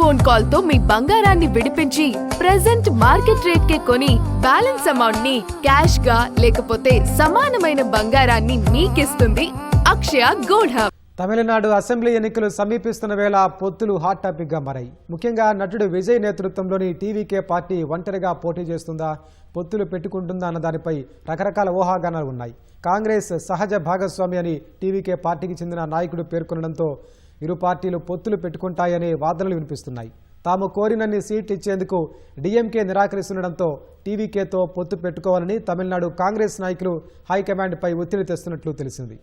Phone call తో మీ బంగారాన్ని విడిపించి ప్రెజెంట్ మార్కెట్ రేట్ కే కొని బ్యాలెన్స్ అమౌంట్ ని క్యాష్ గా లేకపోతే సమానమైన బంగారాన్ని మీకిస్తుంది అక్షయ గోల్డ్ హబ్. తమిళనాడు అసెంబ్లీ ఎన్నికలు సమీపిస్తున్న వేళ పొత్తులు హాట్ టాపిక్ గా మారాయి. ముఖ్యంగా నటుడు విజయ్ నేతృత్వంలోని టీవీకే పార్టీ ఒంటరిగా పోటీ చేస్తుందా, పొత్తులు పెట్టుకుంటుందా అన్న దానిపై రకరకాల ఊహాగానాలు ఉన్నాయి. కాంగ్రెస్ సహజ భాగస్వామి అని టీవీకే పార్టీకి చెందిన నాయకుడు పేర్కొనడంతో ఇరు పార్టీలు పొత్తులు పెట్టుకుంటాయనే వాదనలు వినిపిస్తున్నాయి. తాము కోరినన్ని సీట్లు ఇచ్చేందుకు డీఎంకే నిరాకరిస్తుండటంతో టీవీకేతో పొత్తు పెట్టుకోవాలని తమిళనాడు కాంగ్రెస్ నాయకులు హైకమాండ్పై ఒత్తిడి తెస్తున్నట్లు తెలిసింది.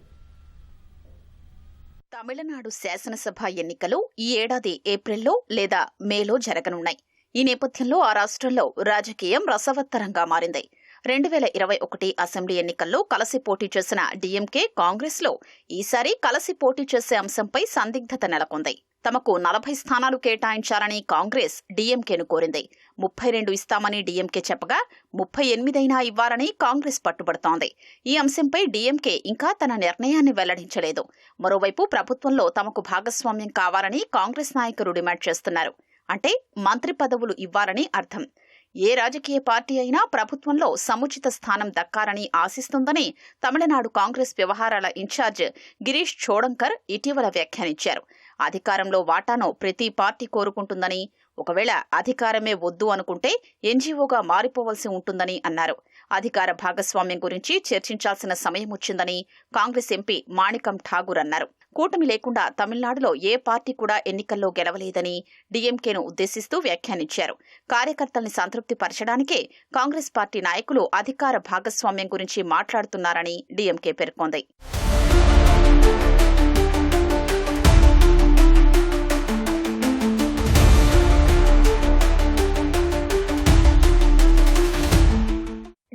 తమిళనాడు శాసనసభ ఎన్నికలు ఈ ఏడాది ఏప్రిల్లో లేదా మేలో జరగనున్నాయి. ఈ నేపథ్యంలో ఆ రాష్ట్రంలో రాజకీయం రసవత్తరంగా మారింది. 2021 అసెంబ్లీ ఎన్నికల్లో కలిసి పోటీ చేసిన డీఎంకే, కాంగ్రెస్లో ఈసారి కలిసి పోటీ చేసే అంశంపై సందిగ్ధత నెలకొంది. తమకు 40 స్థానాలు కేటాయించాలని కాంగ్రెస్ డీఎంకేను కోరింది. 32 ఇస్తామని డీఎంకే చెప్పగా 38 ఇవ్వాలని కాంగ్రెస్ పట్టుబడుతోంది. ఈ అంశంపై డీఎంకే ఇంకా తన నిర్ణయాన్ని వెల్లడించలేదు. మరోవైపు ప్రభుత్వంలో తమకు భాగస్వామ్యం కావాలని కాంగ్రెస్ నాయకులు డిమాండ్ చేస్తున్నారు. అంటే మంత్రి పదవులు ఇవ్వాలని అర్థం. ఏ రాజకీయ పార్టీ అయినా ప్రభుత్వంలో సముచిత స్థానం దక్కాలని ఆశిస్తుందని తమిళనాడు కాంగ్రెస్ వ్యవహారాల ఇన్ఛార్జ్ గిరీష్ చోడంకర్ ఇటీవల వ్యాఖ్యానించారు. అధికారంలో వాటాను ప్రతి పార్టీ కోరుకుంటుందని, ఒకవేళ అధికారమే వద్దు అనుకుంటే ఎన్జీఓగా మారిపోవలసి ఉంటుందని అన్నారు. అధికార భాగస్వామ్యం గురించి చర్చించాల్సిన సమయం వచ్చిందని కాంగ్రెస్ ఎంపీ మాణికం ఠాగూర్ అన్నారు. కూటమి లేకుండా తమిళనాడులో ఏ పార్టీ కూడా ఎన్నికల్లో గెలవలేదని డీఎంకేను ఉద్దేశిస్తూ వ్యాఖ్యానించారు. కార్యకర్తల్ని సంతృప్తి పరచడానికే కాంగ్రెస్ పార్టీ నాయకులు అధికార భాగస్వామ్యం గురించి మాట్లాడుతున్నారని డీఎంకే పేర్కొంది.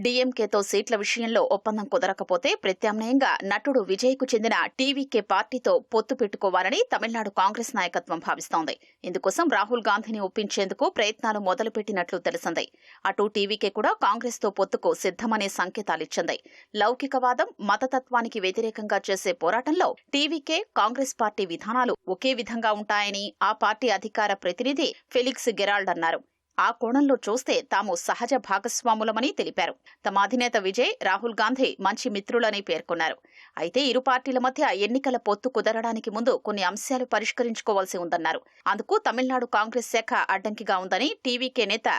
డీఎంకేతో సీట్ల విషయంలో ఒప్పందం కుదరకపోతే ప్రత్యామ్నాయంగా నటుడు విజయ్కు చెందిన టీవీకే పార్టీతో పొత్తు పెట్టుకోవాలని తమిళనాడు కాంగ్రెస్ నాయకత్వం భావిస్తోంది. ఇందుకోసం రాహుల్ గాంధీని ఒప్పించేందుకు ప్రయత్నాలు మొదలుపెట్టినట్లు తెలిసింది. అటు టీవీకే కూడా కాంగ్రెస్తో పొత్తుకు సిద్ధమనే సంకేతాలిచ్చింది. లౌకికవాదం, మతతత్వానికి వ్యతిరేకంగా చేసే పోరాటంలో టీవీకే, కాంగ్రెస్ పార్టీ విధానాలు ఒకే విధంగా ఉంటాయని ఆ పార్టీ అధికార ప్రతినిధి ఫెలిక్స్ గెరాల్డ్ అన్నారు. ఆ కోణంలో చూస్తే తాము సహజ భాగస్వాములమని తెలిపారు. తమ అధినేత విజయ్, రాహుల్ గాంధీ మంచి మిత్రులని పేర్కొన్నారు. అయితే ఇరు పార్టీల మధ్య ఎన్నికల పొత్తు కుదరడానికి ముందు కొన్ని అంశాలు పరిష్కరించుకోవాల్సి ఉందన్నారు. అందుకు తమిళనాడు కాంగ్రెస్ శాఖ అడ్డంకిగా ఉందని టీవీకే నేత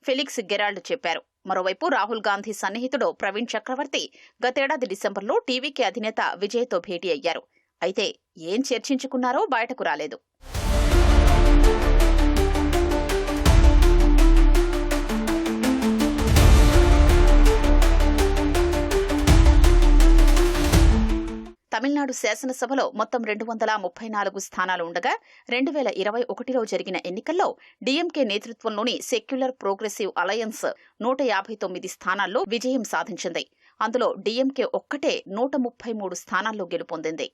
ఫెలిక్స్ గెరాల్డ్ చెప్పారు. మరోవైపు రాహుల్ గాంధీ సన్నిహితుడు ప్రవీణ్ చక్రవర్తి గతేడాది డిసెంబర్లో టీవీకే అధినేత విజయ్తో భేటీ అయ్యారు. అయితే ఏం చర్చించుకున్నారో బయటకు రాలేదు. తమిళనాడు శాసనసభలో మొత్తం 234 స్థానాలు ఉండగా 2021లో జరిగిన ఎన్నికల్లో డీఎంకే నేతృత్వంలోని సెక్యులర్ ప్రోగ్రెసివ్ అలయన్స్ 159 స్థానాల్లో విజయం సాధించింది. అందులో డీఎంకే ఒక్కటే 133 స్థానాల్లో గెలుపొందింది.